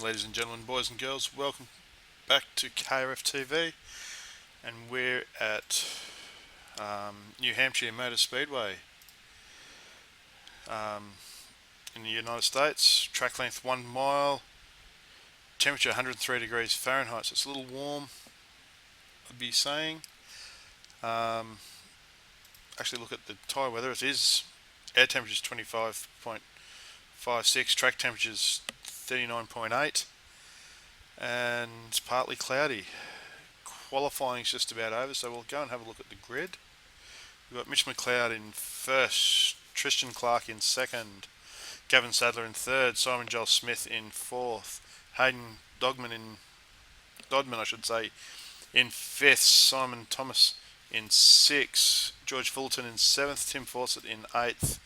ladies and gentlemen, boys and girls. Welcome back to KRF TV, and we're at New Hampshire Motor Speedway in the United States. Track length 1 mile, temperature 103 degrees Fahrenheit, so it's a little warm, I'd be saying. Actually, look at the tyre weather. It is air temperature is 25.56, track temperature is 39.8, and it's partly cloudy. Qualifying is just about over, so we'll go and have a look at the grid. We've got Mitch McLeod in first, Tristan Clark in second, Gavin Sadler in third, Simon Joel Smith in fourth, Hayden Dodman in fifth, Simon Thomas in sixth, George Fullerton in seventh, Tim Fawcett in eighth,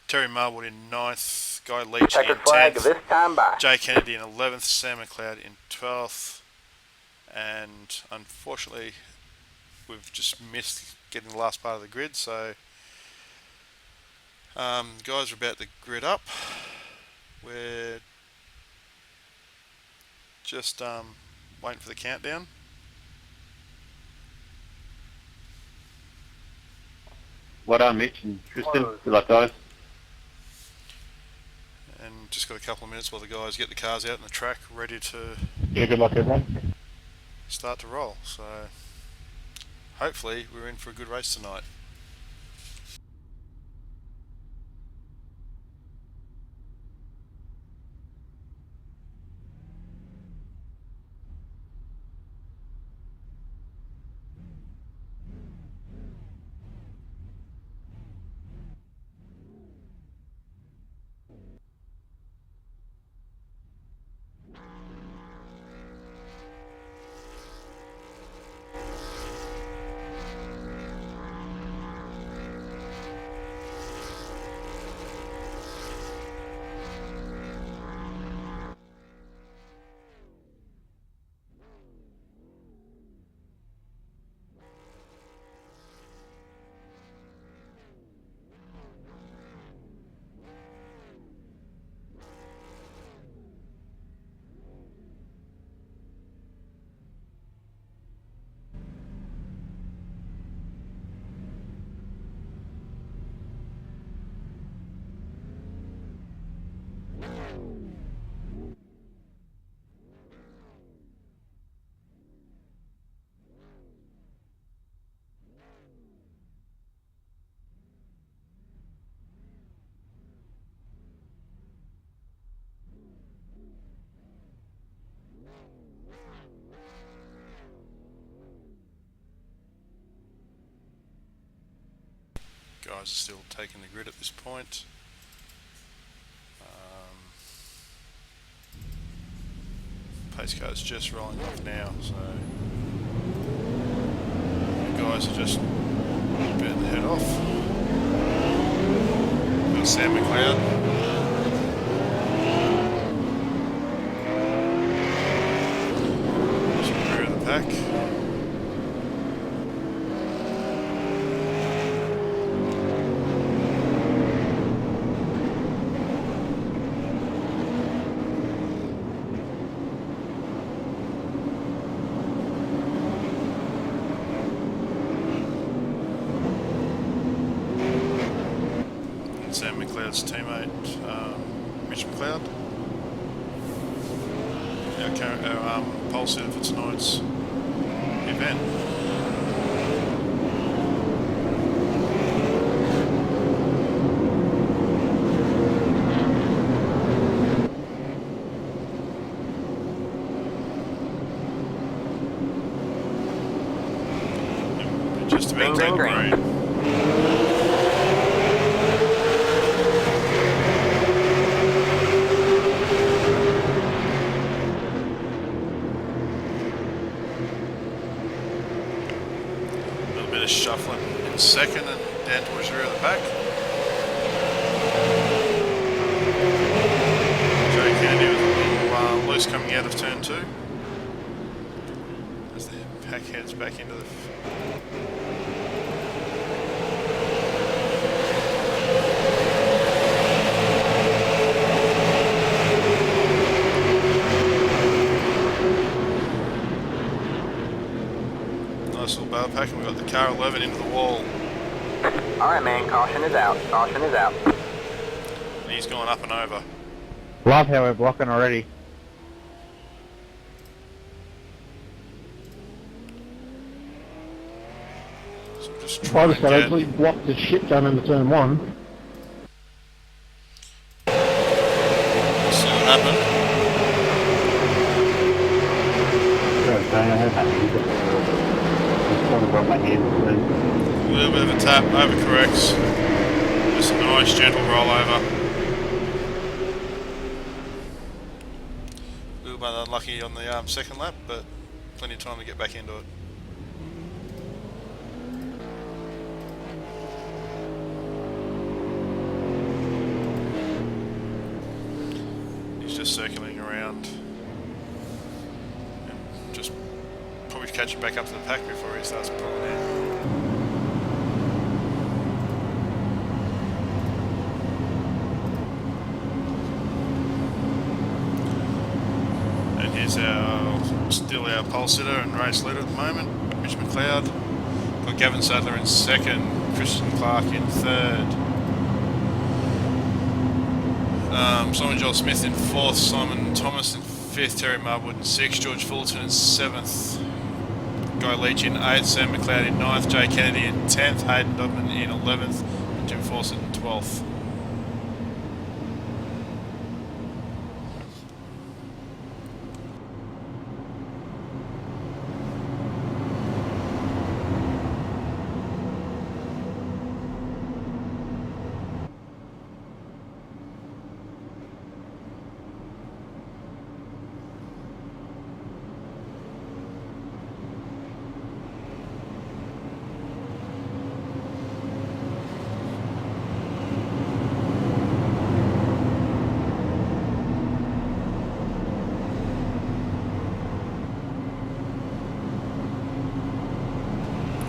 Terry Marwood in ninth, Guy Leach in 10th, Jay Kennedy in 11th, Sam McLeod in 12th, and unfortunately we've just missed getting the last part of the grid, so guys are about to grid up. We're just waiting for the countdown. Well done, Mitch and Tristan. Good luck, guys. And just got a couple of minutes while the guys get the cars out in the track ready to Good luck, everyone. start to roll. So hopefully we're in for a good race tonight. Guys are still taking the grid at this point. Pace car's just rolling off now, so the guys are just about to head off. Got Sam McLeod. Rear of the pack. Sam McLeod's teammate, Mitch McLeod. Our pole sitter for tonight's event. We're just about to hit green. Shuffling in second and down towards the rear of the pack. Jay Kennedy with a little loose coming out of turn 2 as the pack heads back into the Car 11 into the wall. Alright, man, caution is out. Caution is out. And he's gone up and over. Love how we're blocking already. So just I trying just got absolutely blocked the shit gun into turn 1. see what happened. Okay, I have that either. Just trying to rub my hands A little bit of a tap, overcorrects. Just a nice gentle rollover. A little bit unlucky on the second lap, but plenty of time to get back into it. He's just circling around and just probably catching back up to the pack before he starts pulling in. And here's still our pole sitter and race leader at the moment, Mitch McLeod. Got Gavin Sadler in second, Christian Clark in third. Simon Joel Smith in fourth, Simon Thomas in fifth, Terry Marwood in sixth, George Fulton in seventh, Guy Leach in eighth, Sam McLeod in ninth, Jay Kennedy in 10th, Hayden Dodman in 11th, and Jim Fawcett in 12th.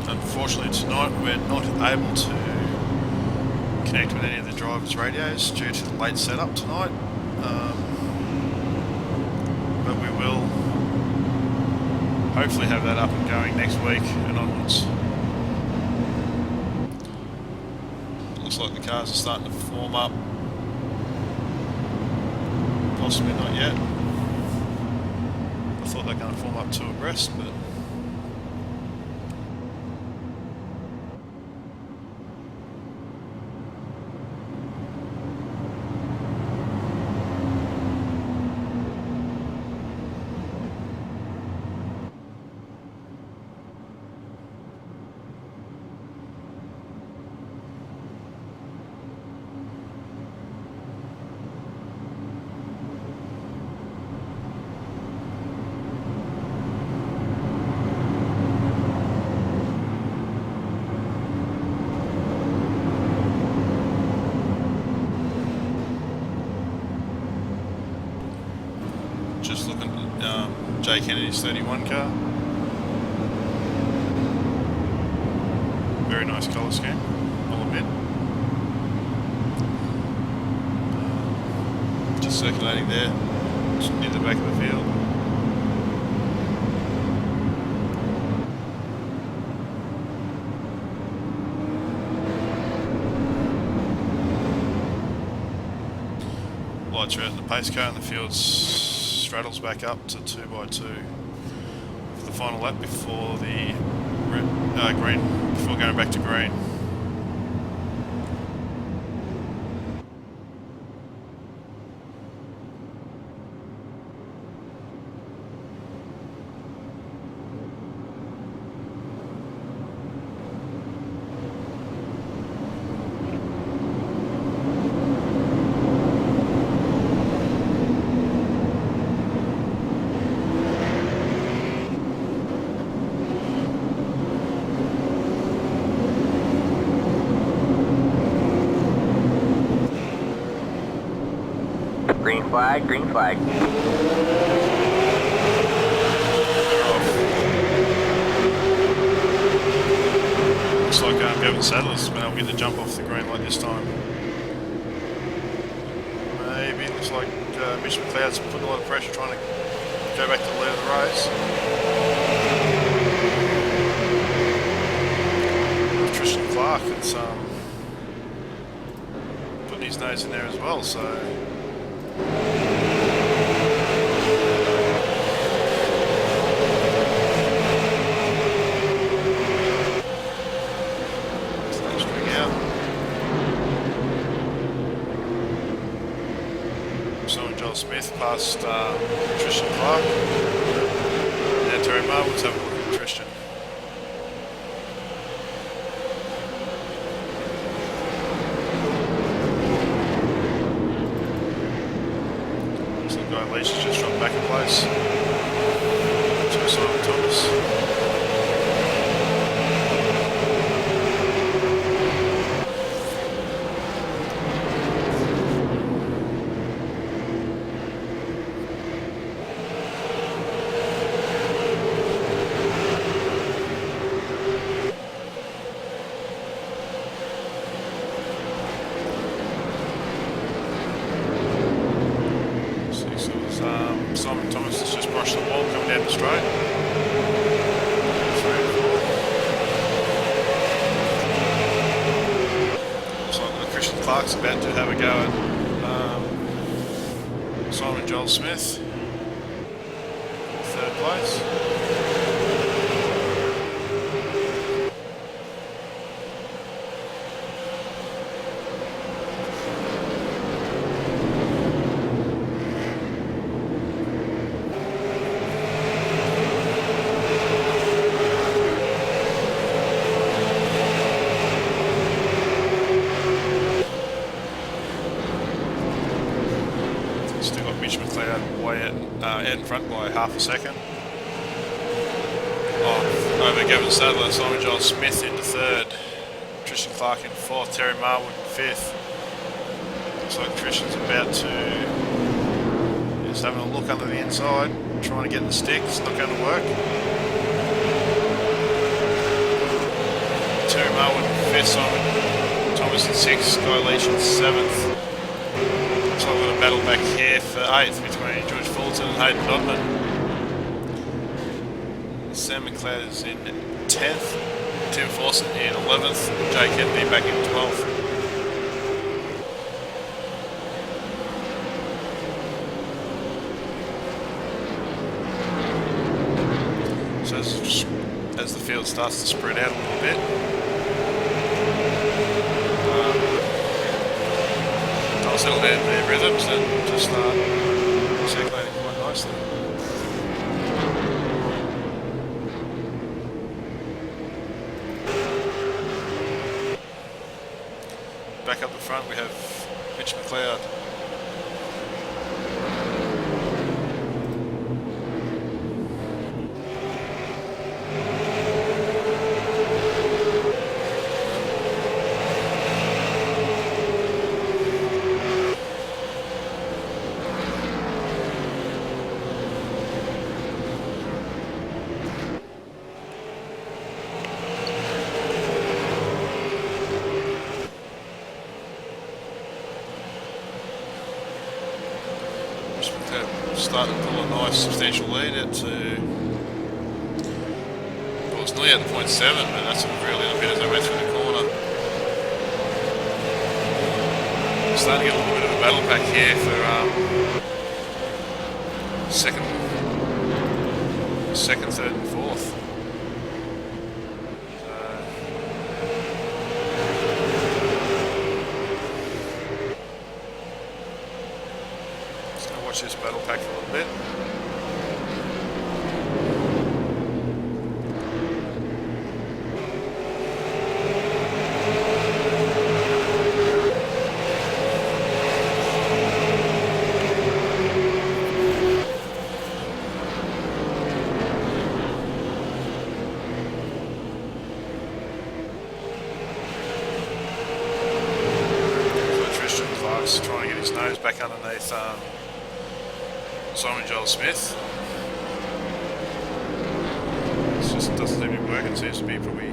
Unfortunately tonight we're not able to connect with any of the drivers' radios due to the late setup tonight, but we will hopefully have that up and going next week and onwards. Looks like the cars are starting to form up. Possibly not yet. I thought they were going to form up two abreast, but just looking at Jay Kennedy's 31 car. Very nice colour scheme, I'll admit. Just circulating there, just near the back of the field. Lights are out in the pace car and the field straddles back up to 2x2 for the final lap before the green, before going back to green. Green flag, green flag. Looks like Gavin Sadler's been able to get the jump off the green light this time. Maybe, looks like Mitch McLeod's putting a lot of pressure trying to go back to the lead of the race. Clark that's putting his nose in there as well, so let's string out. Simon Joel Smith past Tristan Clark. Now Terry Marwood's having a look at Tristan. Leach has just dropped back in place to Simon Thomas. Simon Thomas has just brushed the wall coming down the straight. 3 and 4. Looks like Christian Clark's about to have a go at Simon Joel Smith. 3rd place. Still got Mitch McLeod way out in front by half a second. Over Gavin Sadler, Simon Joel Smith into 3rd, Tristan Clark in 4th, Terry Marwood in 5th. Looks like Tristan's about to just having a look under the inside, trying to get the stick. It's not going to work. Terry Marwood in 5th, Simon Thomas in 6th, Guy Leach in 7th. Looks like we've got a battle back here for 8th between George Fulton and Hayden Dodman. Sam McLeod is in 10th, Tim Fawcett in 11th, Jay Kennedy back in 12th. So as the field starts to spread out a little bit, I'll settle down their rhythms and just start circulating quite nicely. Back up the front we have Mitch McLeod. Starting to pull a nice substantial lead out to, well, it's nearly out to 0.7, but that's a real little bit as they went through the corner. Starting to get a little bit of a battle pack here for second, 3rd and 4th. Watch this battle pack for a little bit. So Tristan Clark's trying to get his nose back underneath Simon Joel Smith. It just doesn't seem to be working. Seems to be probably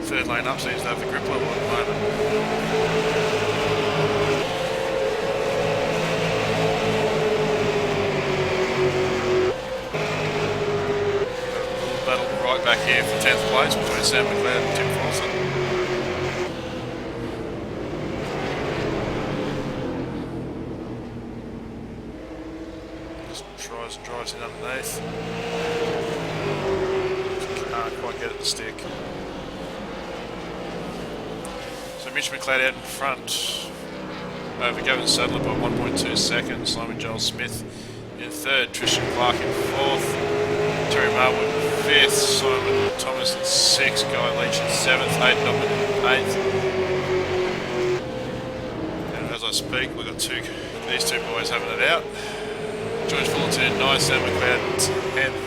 3rd lane up, seems to have the grip level at the moment. A little battle right back here for 10th place between Sam McLeod and Tim Fawcett. Just tries and drives in underneath. Can't quite get it to stick. So Mitch McLeod out in front over Gavin Sadler by 1.2 seconds. Simon Joel Smith in third. Tristan Clark in fourth. Terry Marwood in fifth. Simon Thomas in sixth. Guy Leach in seventh. Hayden Dobbin in eighth. And as I speak, we've got these two boys having it out. George Fullerton in ninth. Sam McLeod in 10th.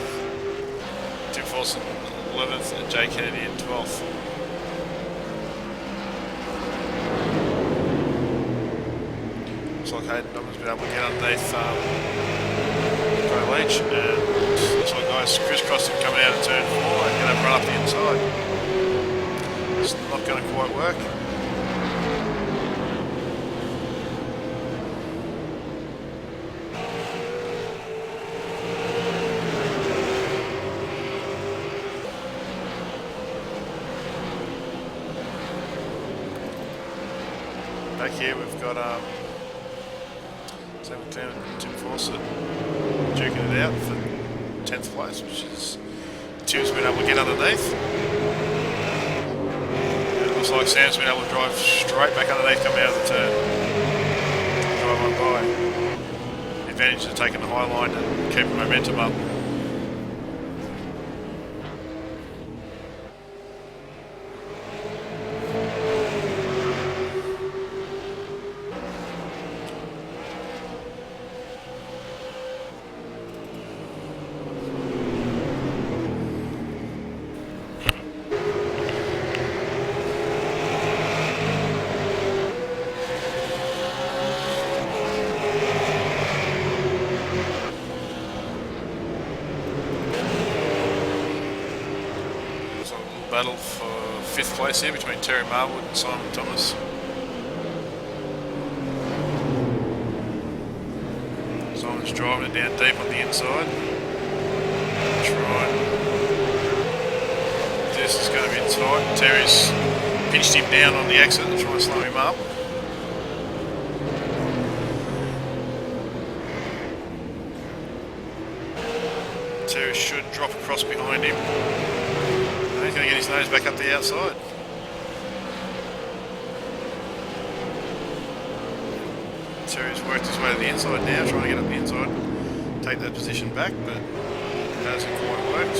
Tim Forson in 11th. And Jay Kennedy in 12th. Looks like Hayden Dobbin's been able to get underneath Guy Leach, and looks like guys crisscrossed him coming out of turn 4 and going to run up the inside. It's not going to quite work. Back here we've got Sam McLeod and Tim Fawcett duking it out for 10th place, which is Tim's been able to get underneath. And it looks like Sam's been able to drive straight back underneath coming out of the turn. Drive on by. The advantage of taking the high line and keeping momentum up. Battle for 5th place here between Terry Marwood and Simon Thomas. Simon's driving it down deep on the inside. This is going to be tight. Terry's pinched him down on the exit to try and slow him up. Terry should drop across behind him. He's going to get his nose back up the outside. Terry's worked his way to the inside now, trying to get up the inside, take that position back, but it hasn't quite worked.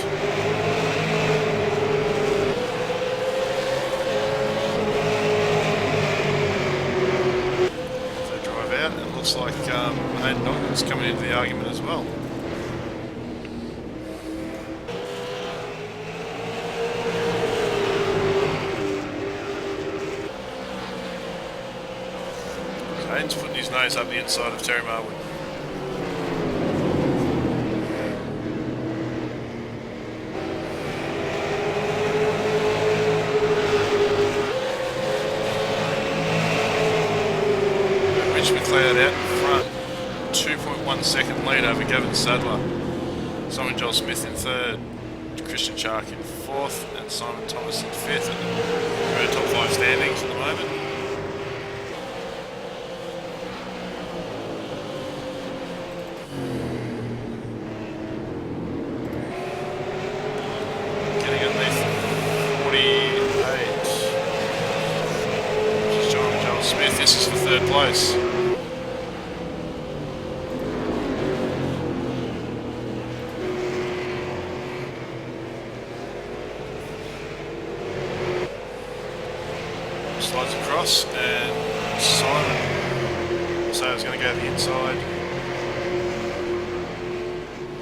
So drive out, and it looks like Hayden Dobbin's coming into the argument as well. Hayden's putting his nose up the inside of Terry Marwood. Mitch McLeod out in front, 2.1 second lead over Gavin Sadler. Simon Joel Smith in third, Christian Shark in fourth, and Simon Thomas in fifth. We're in top 5 standings at the moment. Smith, this is for 3rd place. Slides across, and Simon, so it's going to go to the inside.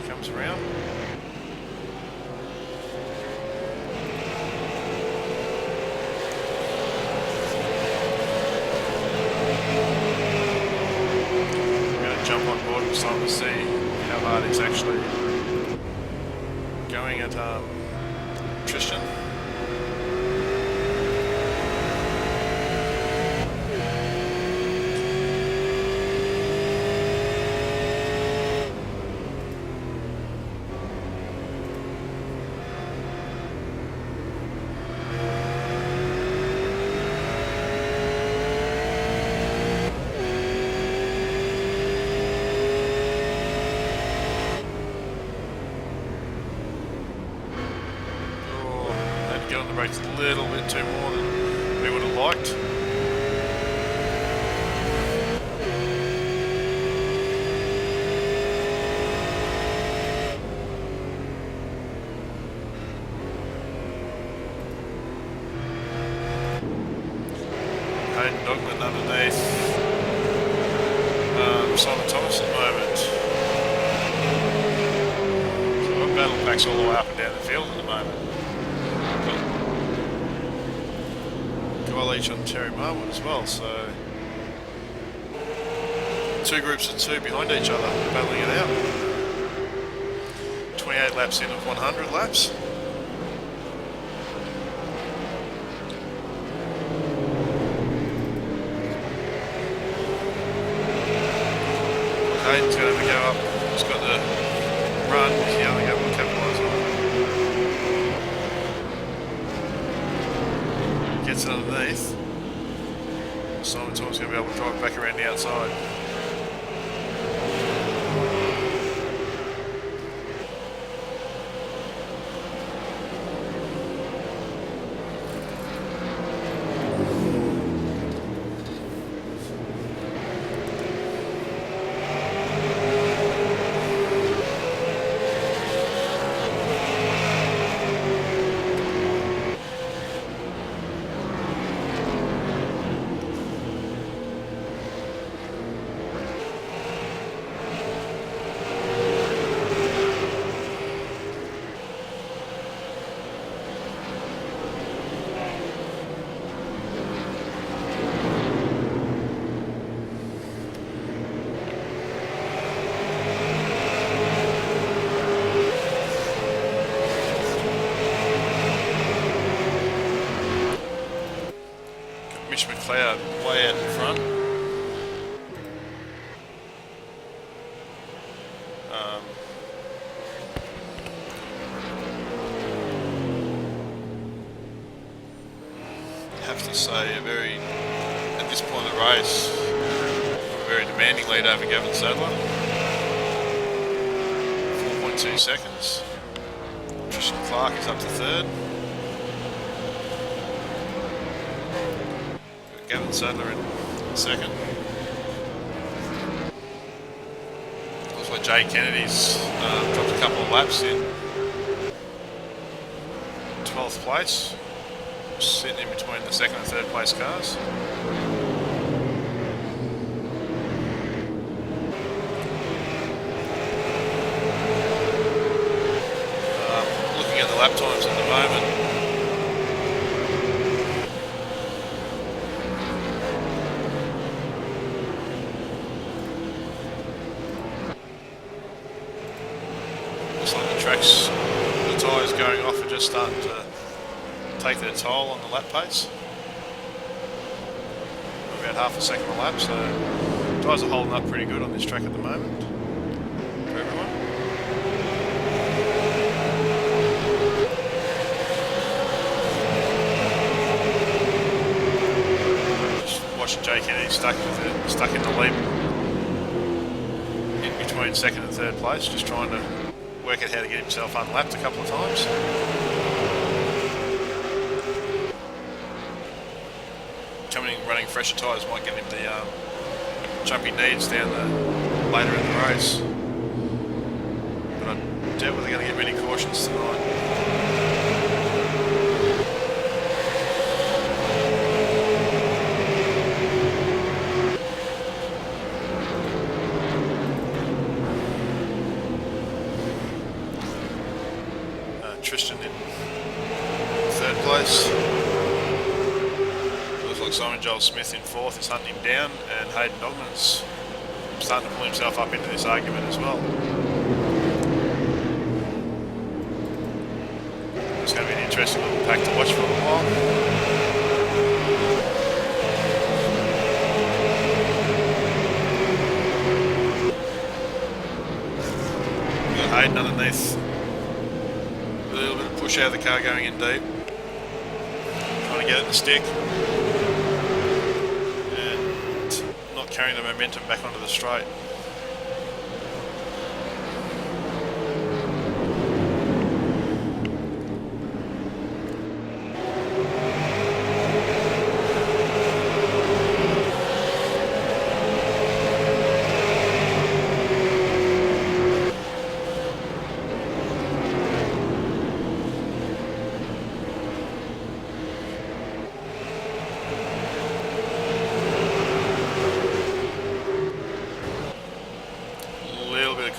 Comes around. Jump on board with Simon to see how hard he's actually going at Tristan. It's a little bit too more than we would have liked. Hayden Dogman underneath Simon Thomas at the moment. So we've got battle packs all the way up and down the field at the moment. Got Guy Leach on Terry Marwood as well, so two groups of two behind each other, battling it out. 28 laps in of 100 laps. Hayden's going to go up. He's got the run. He's the only able to capitalise on it. Gets it underneath. Simon Thomas going to be able to drive back around the outside. McLeod way out in front. Have to say, at this point of the race, a very demanding lead over Gavin Sadler. 4.2 seconds. Tristan Clark is up to third. Gavin Sadler in second. Looks like Jay Kennedy's dropped a couple of laps in 12th place, sitting in between the second and third place cars. Looking at the lap times at the moment, the tyres going off are just starting to take their toll on the lap pace. About half a second a lap, so tyres are holding up pretty good on this track at the moment for everyone. Just watching Jay Kennedy stuck in the lead in between second and third place, just trying to work out how to get himself unlapped a couple of times. Coming in running fresher tyres might get him the jump he needs down later in the race. But I doubt whether they're going to get many cautions tonight. Tristan in third place. Looks like Simon Joel Smith in fourth is hunting him down, and Hayden Dogman's starting to pull himself up into this argument as well. It's going to be an interesting little pack to watch for a while. We've got Hayden underneath. A little bit of push out of the car going in deep. Trying to get it to stick. And not carrying the momentum back onto the straight.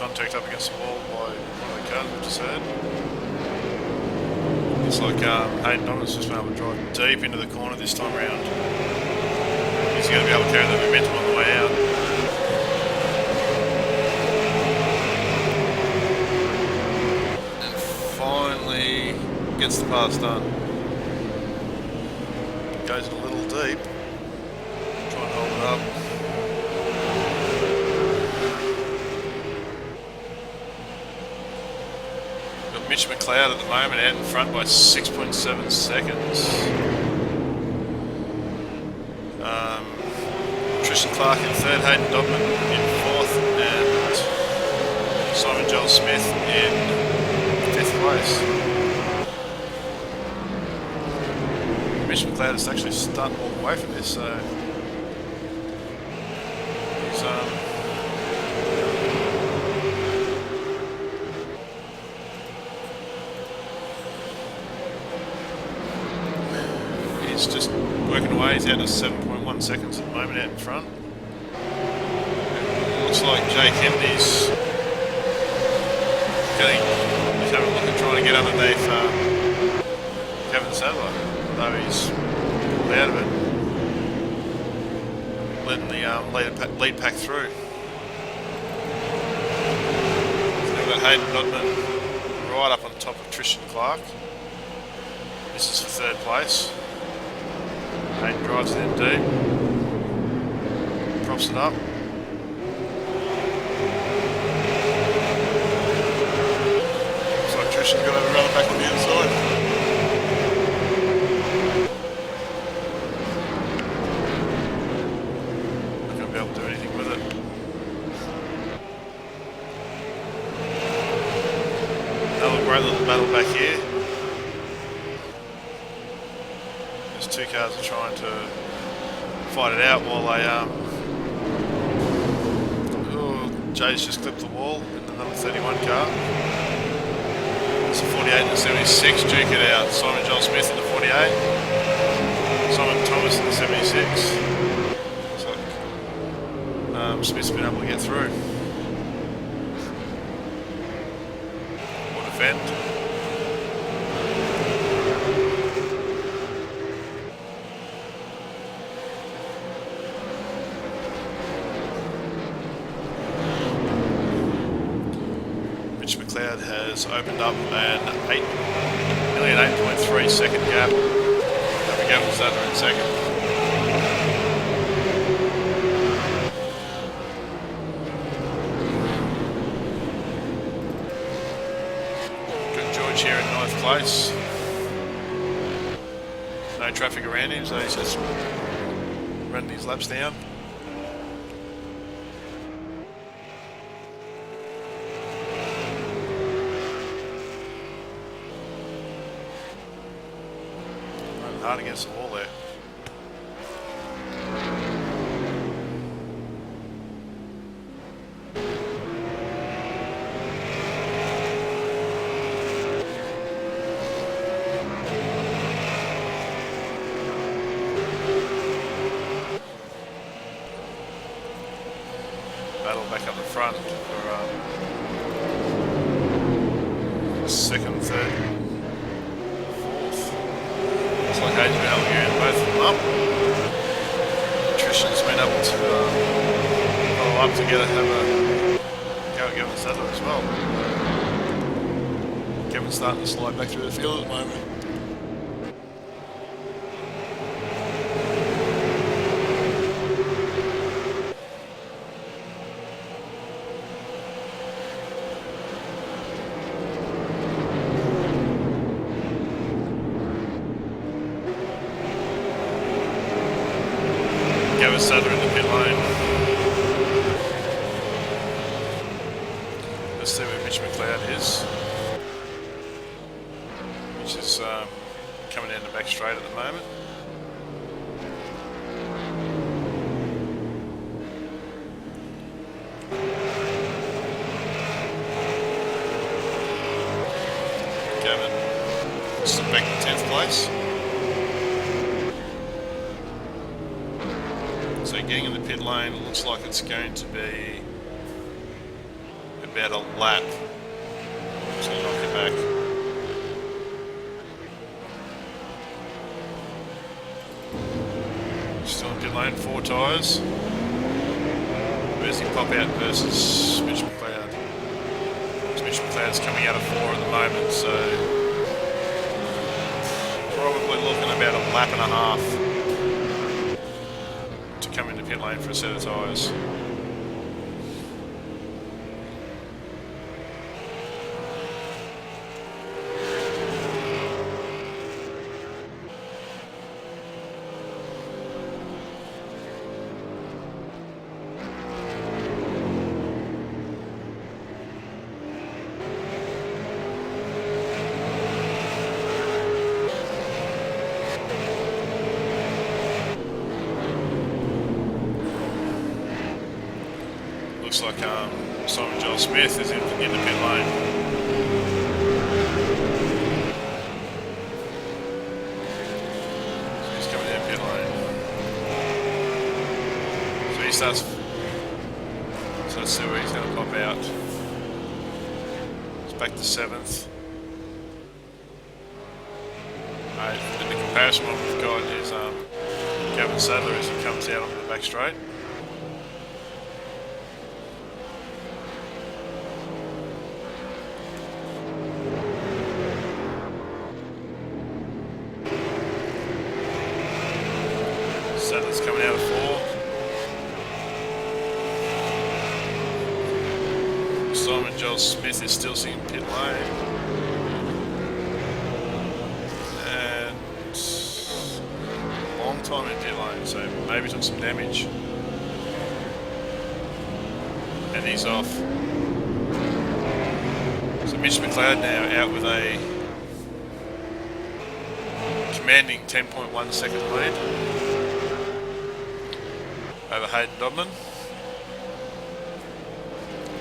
contact up against the wall by one of the cars we've just heard. Looks like Hayden Donovan's just been able to drive deep into the corner this time around. He's going to be able to carry the momentum on the way out. And finally gets the pass done. Goes a little deep. Try and hold it up. Got Mitch McLeod at the moment out in front by 6.7 seconds. Tristan Clark in third, Hayden Dodman in fourth, and Simon Joel Smith in fifth place. Mitch McLeod is actually starting to walk away from this, so he's just working away. He's out to 7.1 seconds at the moment out in front. It looks like Jay Kennedy's he's having a look at trying to get underneath Kevin Sadler, though he's pulled out of it, letting the lead pack through. So we've got Hayden Dodman right up on top of Tristan Clark. This is for third place. Hayden drives it in deep, props it up. Looks like Tristan got over run back on the inside. Not going to be able to do anything with it. Another great little battle back here. Two cars are trying to fight it out while they Jay's just clipped the wall in the number 31 car. It's a 48 and a 76, duke it out. Simon Joel Smith in the 48, Simon Thomas in the 76. So Smith's been able to get through or defend. McLeod has opened up nearly an 8.3 second gap. Have a go with Zadler in second. Got George here in ninth place. No traffic around him, so he's just running his laps down. Hard against the wall there. Battle back up the front for second, third, fourth. Looks like Hayden's been able to get both of them up. Tristan's been able to follow up together, have a go at Gavin Sadler as well. Gavin's starting to slide back through the field at the moment. Sadler in the pit lane. Let's see where Mitch McLeod is. Mitch is coming down the back straight at the moment. Gavin slipped back in 10th place. So getting in the pit lane looks like it's going to be about a lap. Just gonna knock it back. Still in pit lane, 4 tyres. Where's he pop out versus Mitch McLeod? Mitch McLeod's coming out of 4 at the moment, so probably looking about a lap and a half to come into pit lane for a set of tyres. Looks like Simon Joel Smith is in the pit lane. So he's coming down pit lane. So he starts. So let's see where he's going to pop out. It's back to 7th. And the comparison one we've got is Gavin Sadler as he comes out onto the back straight. Sadler's coming out of 4. Simon Joel Smith is still sitting in pit lane. And long time in pit lane, so maybe took some damage. And he's off. So Mitch McLeod now out with a commanding 10.1 second lead over Hayden Dodman.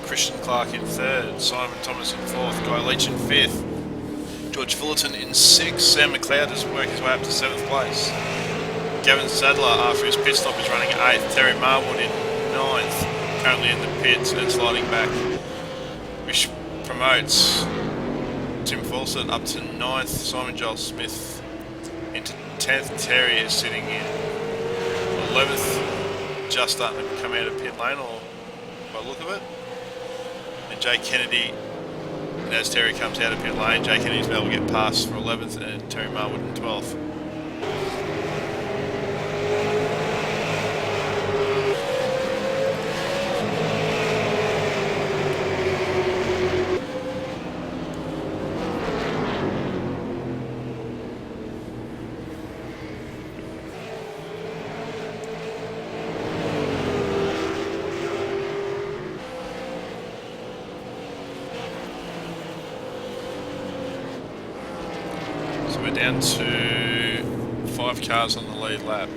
Christian Clark in 3rd, Simon Thomas in 4th, Guy Leach in 5th, George Fullerton in 6th, Sam McLeod has worked his way up to 7th place. Gavin Sadler, after his pit stop, is running 8th, Terry Marwood in 9th, currently in the pits and sliding back, which promotes Tim Fawcett up to 9th, Simon Joel Smith into 10th, Terry is sitting in 11th, just starting to come out of pit lane, or by the look of it. And Jay Kennedy, as Terry comes out of pit lane, Jay Kennedy's able to get past for 11th and Terry Marwood in 12th. We're down to 5 cars on the lead lap.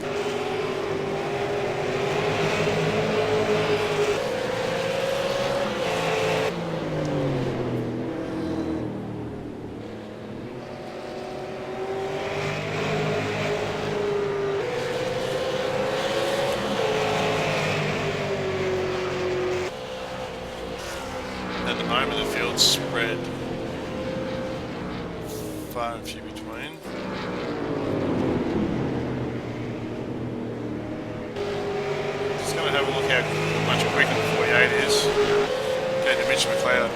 At the moment the field's spread far and few between. Just going to have a look how much quicker the 48 is. Going to Mitch McLeod.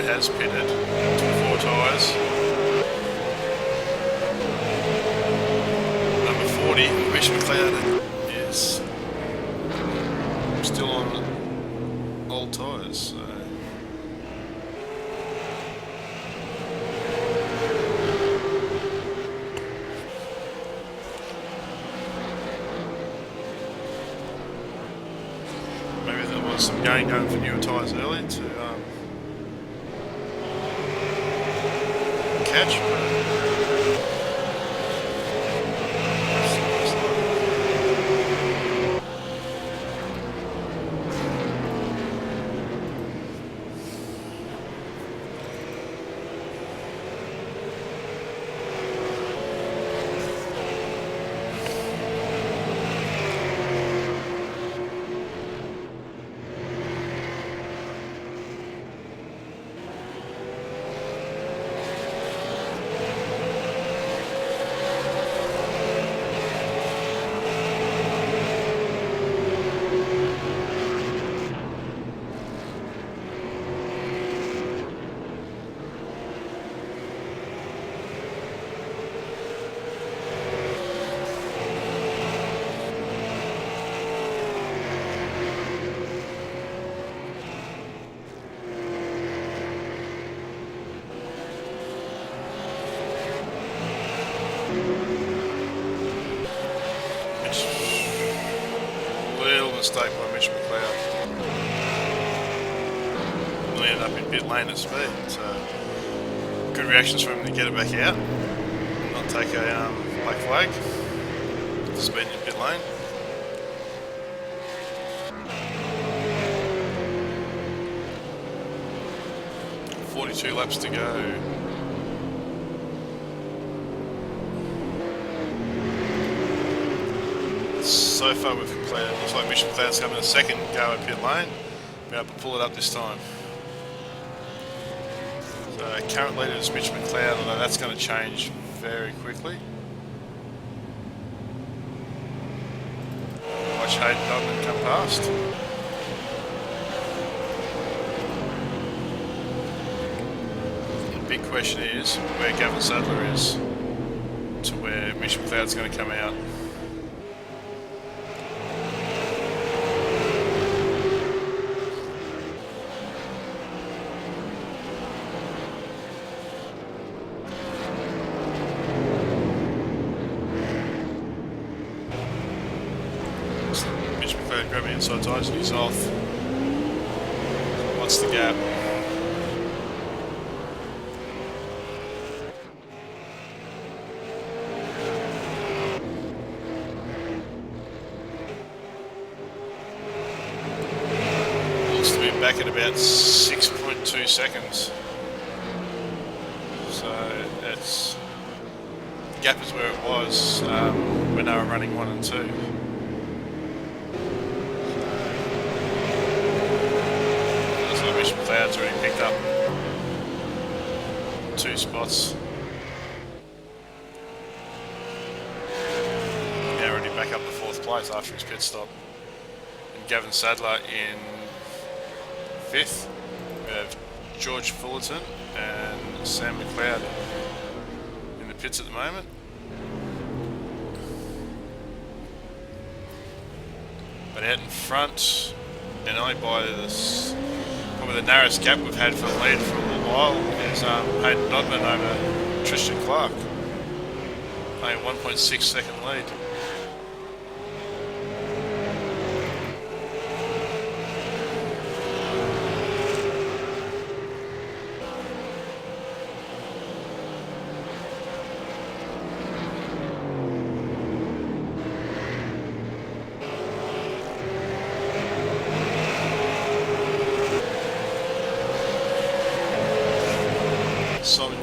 Has pitted to 4 tyres. Number 40, Mitch McLeod, is still on old tyres. So. Maybe there was some gain going for newer tyres early to catch. Little mistake by Mitch McLeod. Nearly ended up in pit lane at speed, so good reactions from him to get it back out, not take a black flag. Speed in pit lane. .42 laps to go. So far we've completed, looks like Mission McLeod's coming a second go at pit lane. Be able to pull it up this time. So current leader is Mitch McLeod, although that's going to change very quickly. Watch Hayden Dodman come past. The big question is where Gavin Sadler is to where Mitch McLeod's going to come out. Grabbing inside tyres and he's off. What's the gap? Looks to be back at about 6.2 seconds. So that's the gap is where it was when they were running 1 and 2. McLeod's already picked up 2 spots. Now already back up to 4th place after his pit stop. And Gavin Sadler in 5th. We have George Fullerton and Sam McLeod in the pits at the moment. But out in front, and only by this, probably the narrowest gap we've had for the lead for a little while, is Hayden Dodman over Tristan Clark. Only a 1.6 second lead.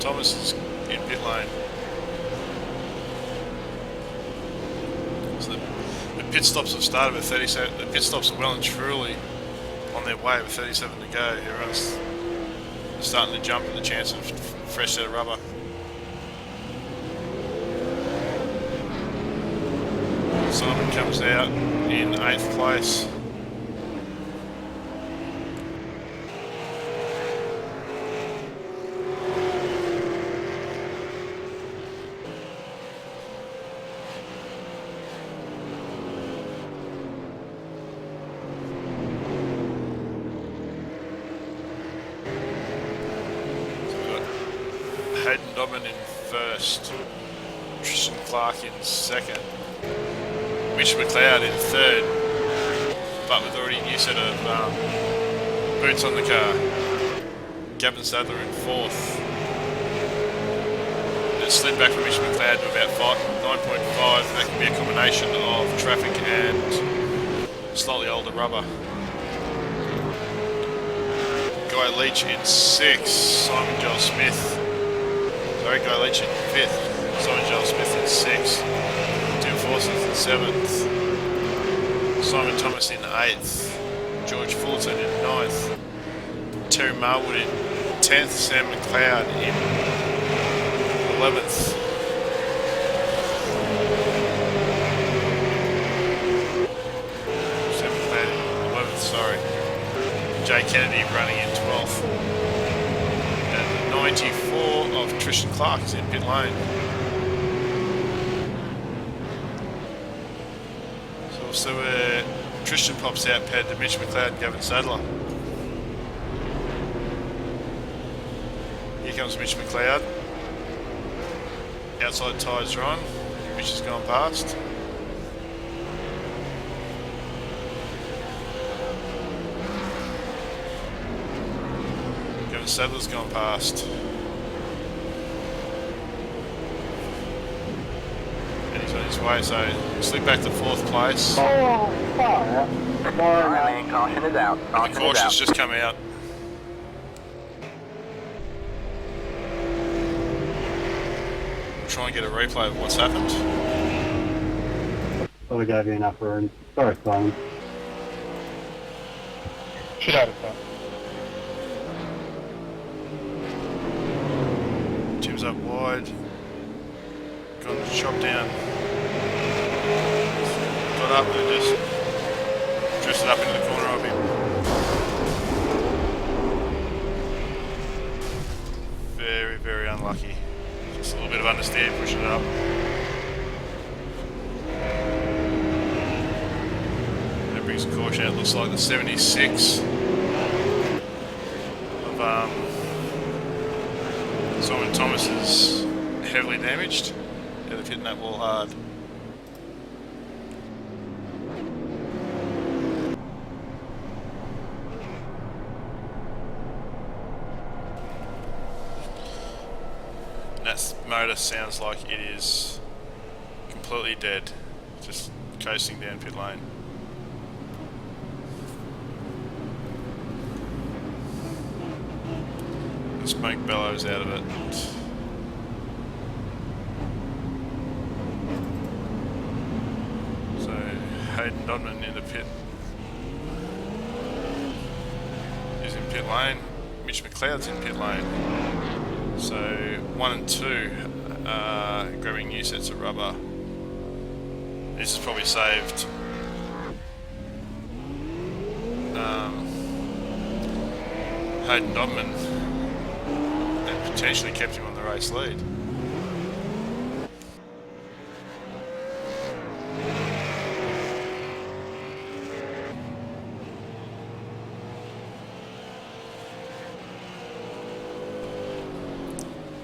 Thomas is in pit lane. So the pit stops have started with 37. The pit stops are well and truly on their way with 37 to go. Everyone's starting to jump at the chance of a fresh set of rubber. Simon comes out in 8th place. Hayden Dodman in 1st, Tristan Clark in 2nd, Mitch McLeod in 3rd, but with already a new set of boots on the car. Gavin Sadler in 4th, it slid back from Mitch McLeod to about 9.5. That can be a combination of traffic and slightly older rubber. Guy Leach in 6th, Simon Joel Smith. Sorry, Guy Leach in 5th, Simon Joel Smith in 6th, Tim Forsyth in 7th, Simon Thomas in 8th, George Fulton in 9th, Terry Marwood in 10th, Sam McLeod in 11th. Sam McLeod in 11th, sorry. Jay Kennedy running in 12th. And the 94 of Tristan Clark is in pit lane. So where Tristan pops out paired to Mitch McLeod and Gavin Sadler. Here comes Mitch McLeod. Outside tyres are on. Mitch has gone past. Gavin Sadler's gone past. And he's on his way, so slip back to 4th place. Oh, fire. Alright, man, caution is out. And the Caution is caution's out. just come out. We'll try and get a replay of what's happened. Thought I gave you enough room. Sorry, Simon. Shit out of that. Tim's up wide. Gone shot down. Got up and just drifted up into the corner of him. Very, very unlucky. Just a little bit of understeer pushing it up. That brings a caution out. Looks like the 76 of Simon Thomas is heavily damaged. Yeah, they've hit that wall hard. And that motor sounds like it is completely dead, just coasting down pit lane. The smoke bellows out of it. So Hayden Dodman in the pit is in pit lane. Mitch McLeod's in pit lane. So 1 and 2 are grabbing new sets of rubber. This has probably saved Hayden Dodman and potentially kept him on the race lead.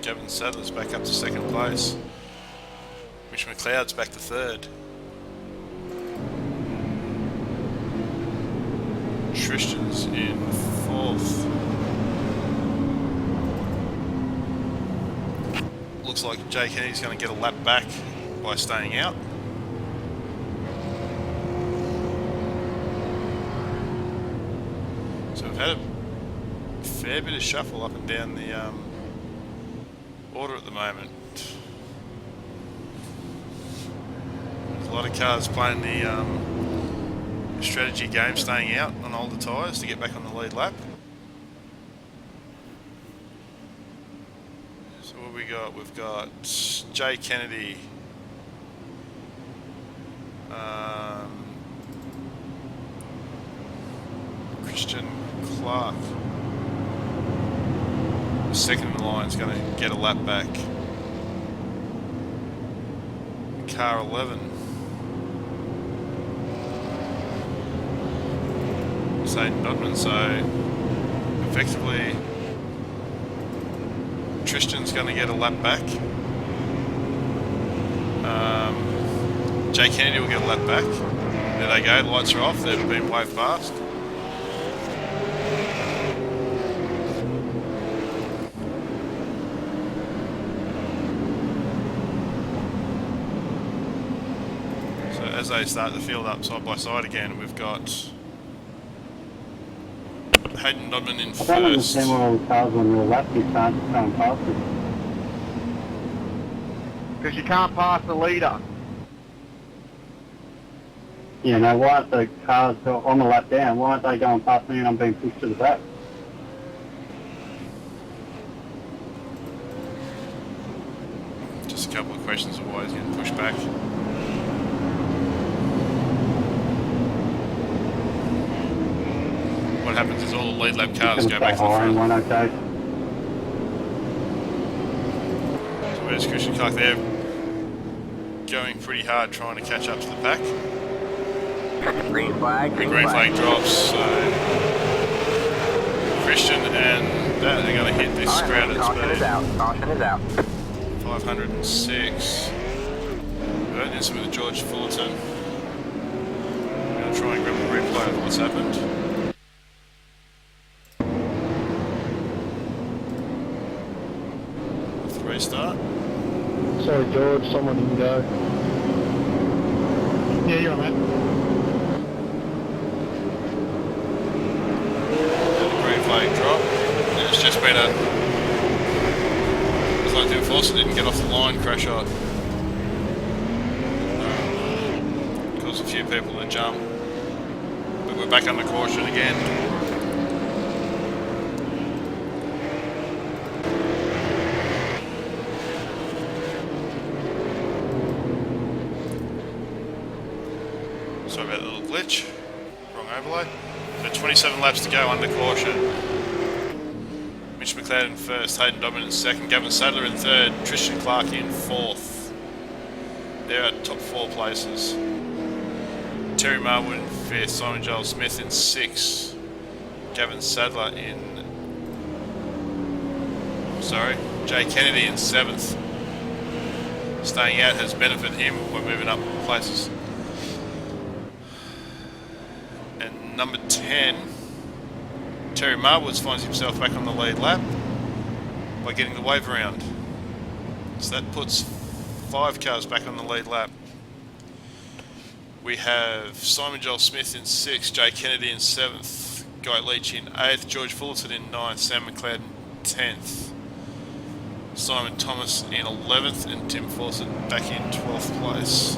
Gavin Sadler's back up to 2nd place. Mitch McLeod's back to 3rd. Tristan's in 4th. Looks like Jay Kennedy's going to get a lap back by staying out. So we've had a fair bit of shuffle up and down the order at the moment. There's a lot of cars playing the strategy game, staying out on older tyres to get back on the lead lap. So what have we got? We've got Jay Kennedy, Christian Clark. The second in the line is going to get a lap back. Car 11. Hayden Dodman, so effectively Tristan's going to get a lap back. Jay Kennedy will get a lap back. There they go, the lights are off, they've been waved past. as they start the field up side by side again, we've got Hayden Dodman in I don't first. understand why all the cars on your left you can't pass it. Because you can't pass the leader. You know, why aren't the cars on the lap down? Why aren't they going past me and I'm being pushed to the back? Just a couple of questions of why he's getting pushed back. What happens is all the lead lap cars go back to the front. One, okay. So where's Christian Clark there? Going pretty hard trying to catch up to the pack. Green flag, The green flag drops, so Christian and that are going to hit this crowd at Caution is speed. out. Caution is out. 506. Right, this with George Fullerton. I'm going to try and grab a replay of what's happened. Restart. Sorry, George, someone didn't go. Yeah, you're on, mate. Green flag drop. And it's just been a... It's like the enforcer didn't get off the line, crash out. Caused a few people to jump. But we're back under caution again. Sorry about the little glitch. Wrong overlay. So 27 laps to go under caution. Mitch McLeod in first, Hayden Dobbin in second, Gavin Sadler in third, Tristan Clark in fourth. They're at top 4 places. Terry Marwood in fifth, Simon Joel Smith in sixth, Gavin Sadler in... Jay Kennedy in seventh. Staying out has benefited him by moving up places. And number 10, Terry Marwoods finds himself back on the lead lap by getting the wave around. So that puts 5 cars back on the lead lap. We have Simon Joel Smith in 6th, Jay Kennedy in 7th, Guy Leach in 8th, George Fullerton in 9th, Sam McLeod in 10th, Simon Thomas in 11th, and Tim Fawcett back in 12th place.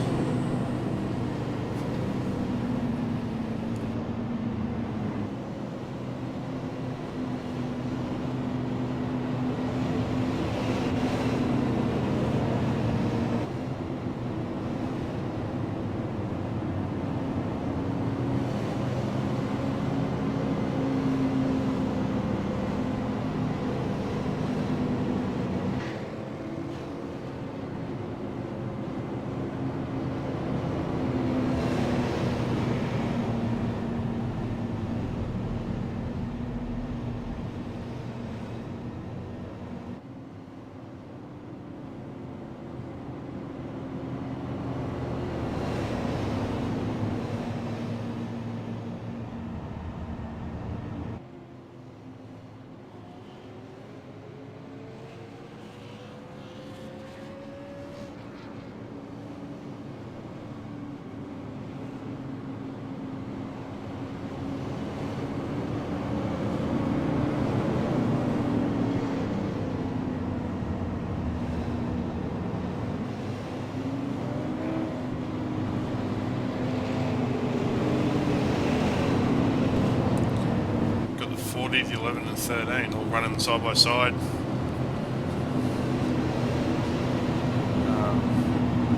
The 11 and 13 all running side by side.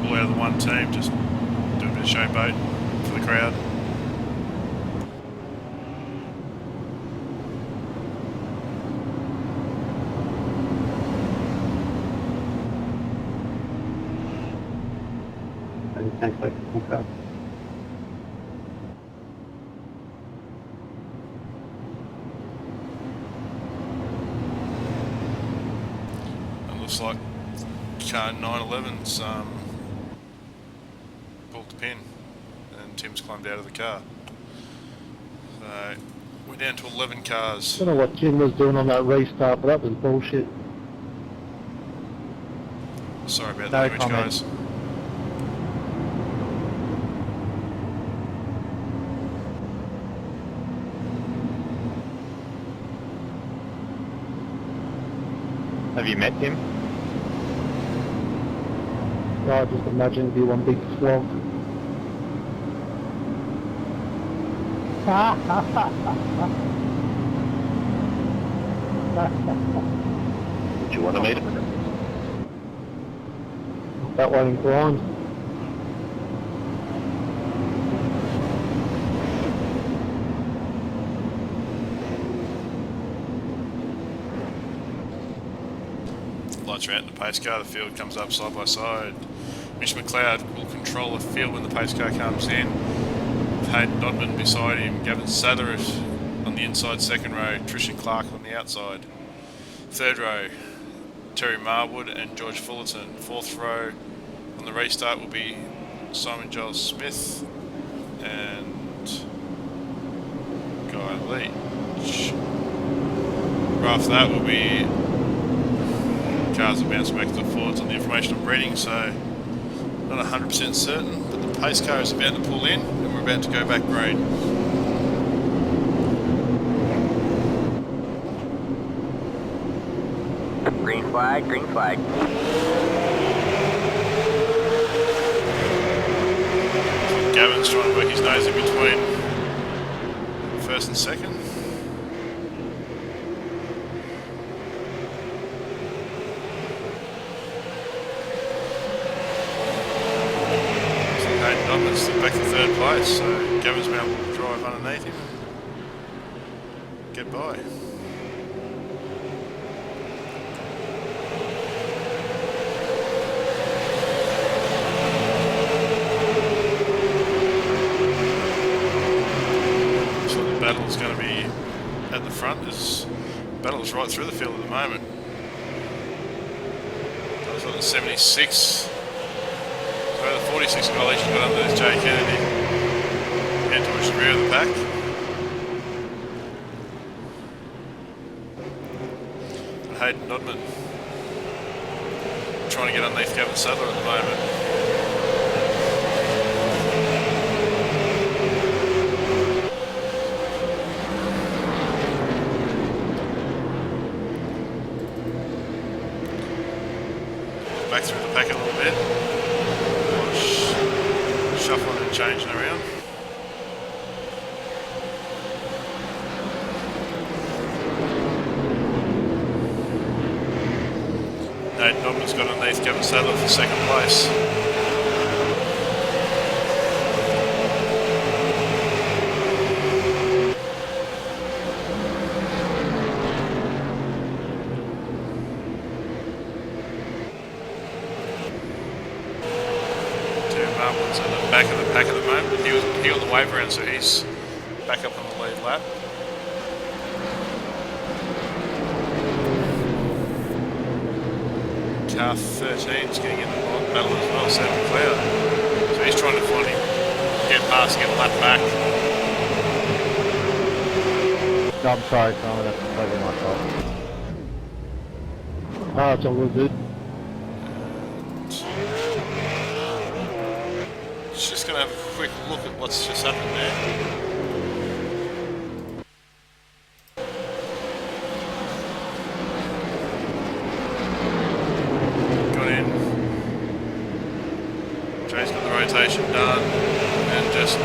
All out of the one team, just doing a bit of showboat for the crowd. Thanks, like, okay. Looks like car 911's pulled the pin and Tim's climbed out of the car. So we're down to 11 cars. I don't know what Jim was doing on that restart, but that was bullshit. Sorry about No the image, comment. guys. Have you met him? I just imagine it'd be one big slog. Do you want to meet him? That way inclined. Lights are out in the pace car, the field comes up side by side. Mitch McLeod will control the field when the pace car comes in. With Hayden Dodman beside him, Gavin Sadler on the inside second row, Trishan Clark on the outside. Third row, Terry Marwood and George Fullerton. Fourth row on the restart will be Simon Giles Smith and Guy Leach. Right after that will be cars that bounce back to the forwards on the information I'm reading, so not 100% certain, but the pace car is about to pull in and we're about to go back green. Green flag, green flag. Gavin's trying to work his nose in between first and second. Hayden Dodman's back in third place, so Gavin's been able to drive underneath him and get by. Battle's going to be at the front. There's battles right through the field at the moment. That was on the 76. So the 46 coalition got under this Jay Kennedy. Head towards the rear of the pack. And Hayden Dodman trying to get underneath Gavin Sadler at the moment. Back through the pack a little bit. Shuffling and changing around. Nate Dodman's got underneath Gavin Sadler for second place. Marwood's in the back of the pack at the moment. He on the wave around, so he's back up on the lead lap. Car 13's getting in the battle as well, Sam McLeod. So he's trying to find him, get past, get a lap back. No, I'm sorry, Simon, that's totally my fault. Oh, it's all good. Just going to have a quick look at what's just happened there. Got in. Jay's got the rotation done. And just, a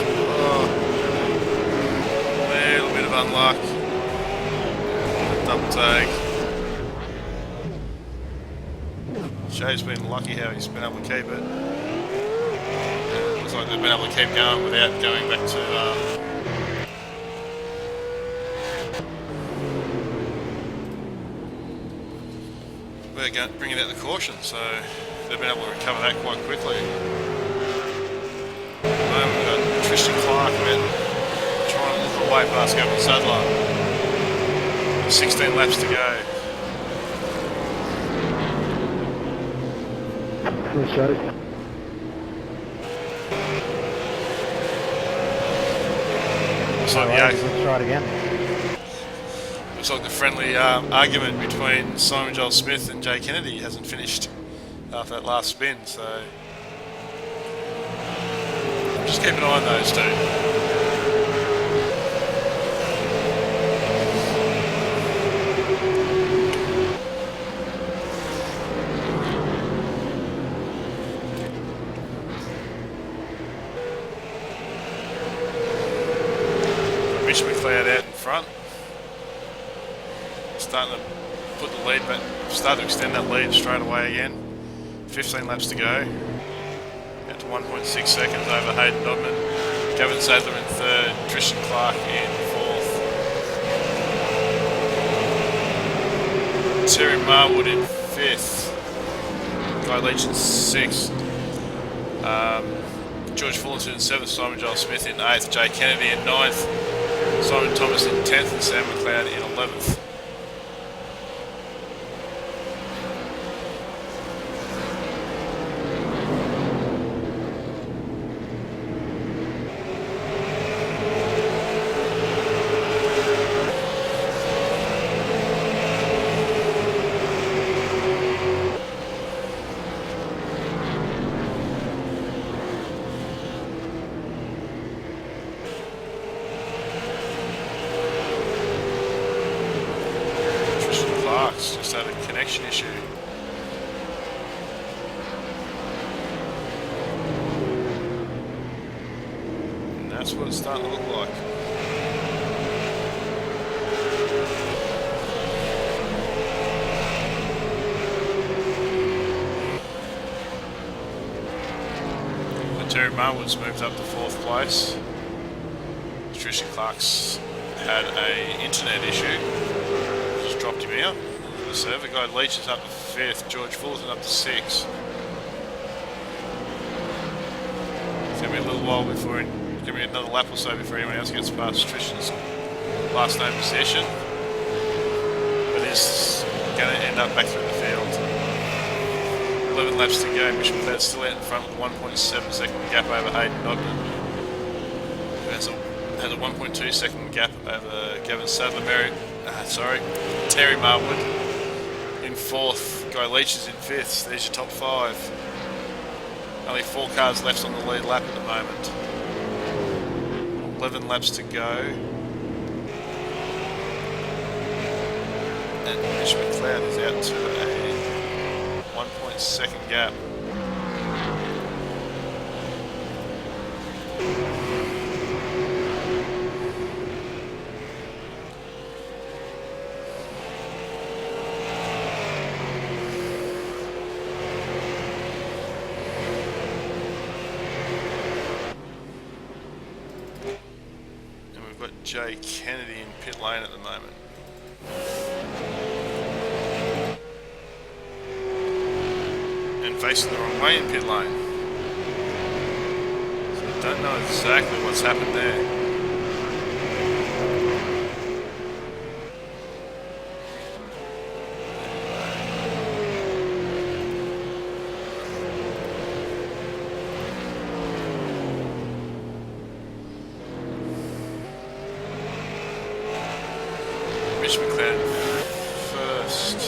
little bit of unluck. Double tag. Jay's been lucky how he's been able to keep it. Looks like they've been able to keep going without going back to bringing out the caution, so they've been able to recover that quite quickly. At the moment we've got Tristan Clark trying to look away past Gavin Sadler. 16 laps to go. Appreciate it. Let's try it again. Looks like the friendly argument between Simon Giles Smith and Jay Kennedy hasn't finished after that last spin, so just keep an eye on those two. starting to put the lead back, start to extend that lead straight away again. 15 laps to go. Out to 1.6 seconds over Hayden Dodman. Gavin Sadler in third, Tristan Clark in fourth. Terry Marwood in fifth. Guy Leach in sixth. George Fullerton in seventh. Simon Giles Smith in eighth. Jay Kennedy in ninth. Simon Thomas in 10th and Sam McLeod in 11th. Just had a connection issue. And that's what it's starting to look like. So Terry Marwood's moved up to fourth place. Tristan Clark's had a internet issue. Just dropped him out. The server guy Leach is up to fifth, George Fullerton up to sixth. It's going to be a little while before, it's going to be another lap or so before anyone else gets past Tristan's last known possession. But he's going to end up back through the field. 11 laps to go, Mitch McLeod still out in front with a 1.7 second gap over Hayden Dodman. Who has a 1.2 second gap over Gavin Sadler. Terry Marwood in fourth, Guy Leach is in fifth. There's your top five. Only 4 cars left on the lead lap at the moment. 11 laps to go. And Mitch McLeod is out to a 1.2 gap. Jay Kennedy in pit lane at the moment. And facing the wrong way in pit lane. So I don't know exactly what's happened there. Mitch McLeod first.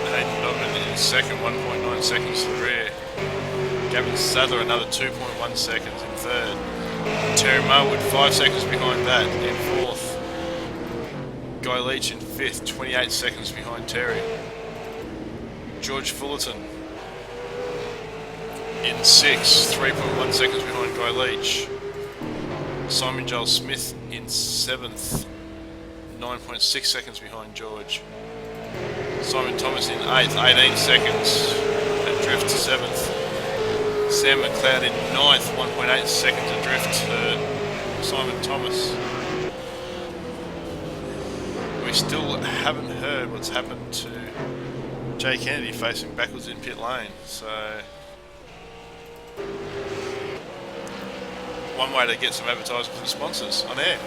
Hayden Dodman in second, 1.9 seconds to the rear. Gavin Sadler another 2.1 seconds in third. Terry Marwood 5 seconds behind that in fourth. Guy Leach in fifth, 28 seconds behind Terry. George Fullerton in sixth, 3.1 seconds behind Guy Leach. Simon Giles Smith in seventh, 9.6 seconds behind George. Simon Thomas in eighth, 18 seconds adrift to seventh. Sam McLeod in ninth, 1.8 seconds adrift to Simon Thomas. We still haven't heard what's happened to Jay Kennedy facing backwards in pit lane, so one way to get some advertising from sponsors on air.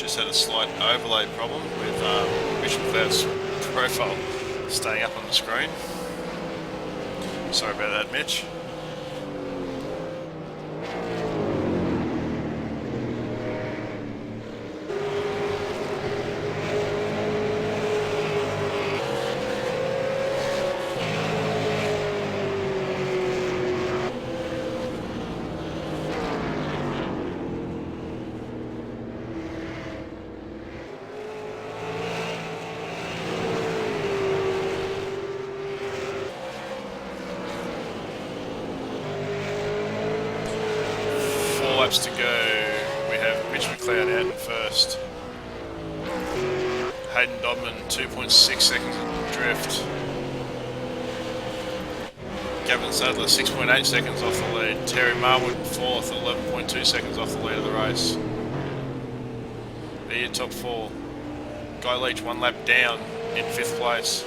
Just had a slight overlay problem with Mitch McLeod's profile staying up on the screen. Sorry about that, Mitch. Laps to go. We have Mitch McLeod out in first. Hayden Dodman 2.6 seconds of drift. Gavin Sadler 6.8 seconds off the lead. Terry Marwood fourth, 11.2 seconds off the lead of the race. The top four. Guy Leach 1 lap down in 5th place.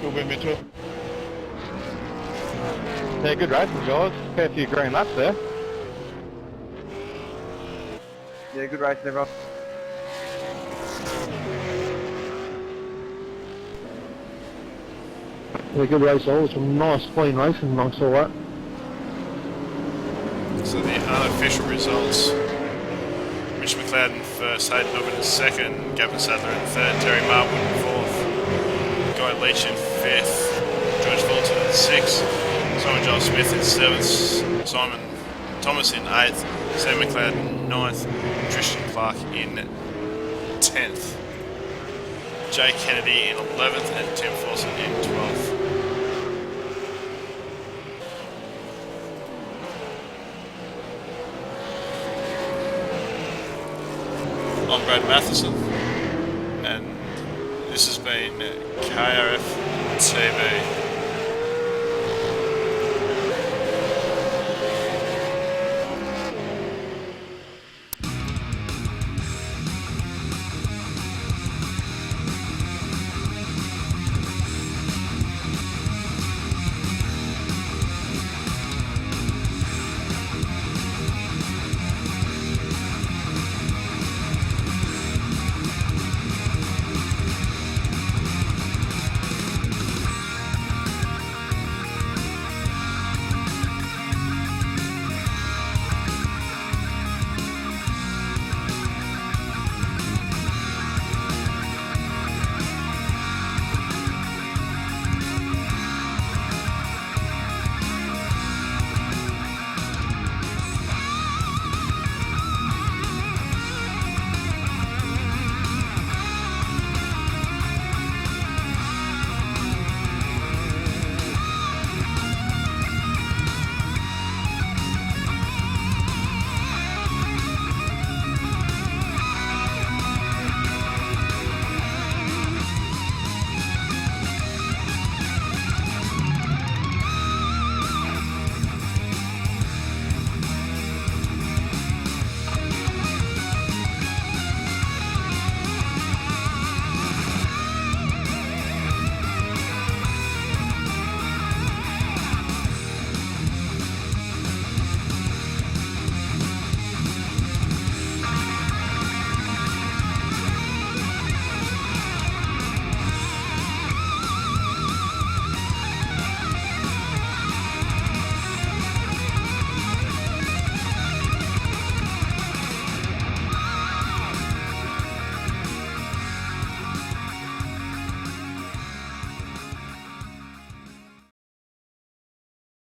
Good win, Mitchell. Yeah, good racing, guys. Fair few green laps there. Yeah, good racing, everyone. Yeah, good race all. Some nice clean racing amongst all that. So the unofficial results. Mitch McLeod in first, Hayden Dodman in second, Gavin Sadler in third, Terry Marwood in fourth, Guy Leach in fifth, George Fulton in sixth, Simon Giles Smith in seventh, Simon Thomas in eighth, Sam McLeod in ninth, Tristan Clark in 10th, Jay Kennedy in 11th, and Tim Fawcett in 12th. I'm Brad Matheson, and this has been KRF TV.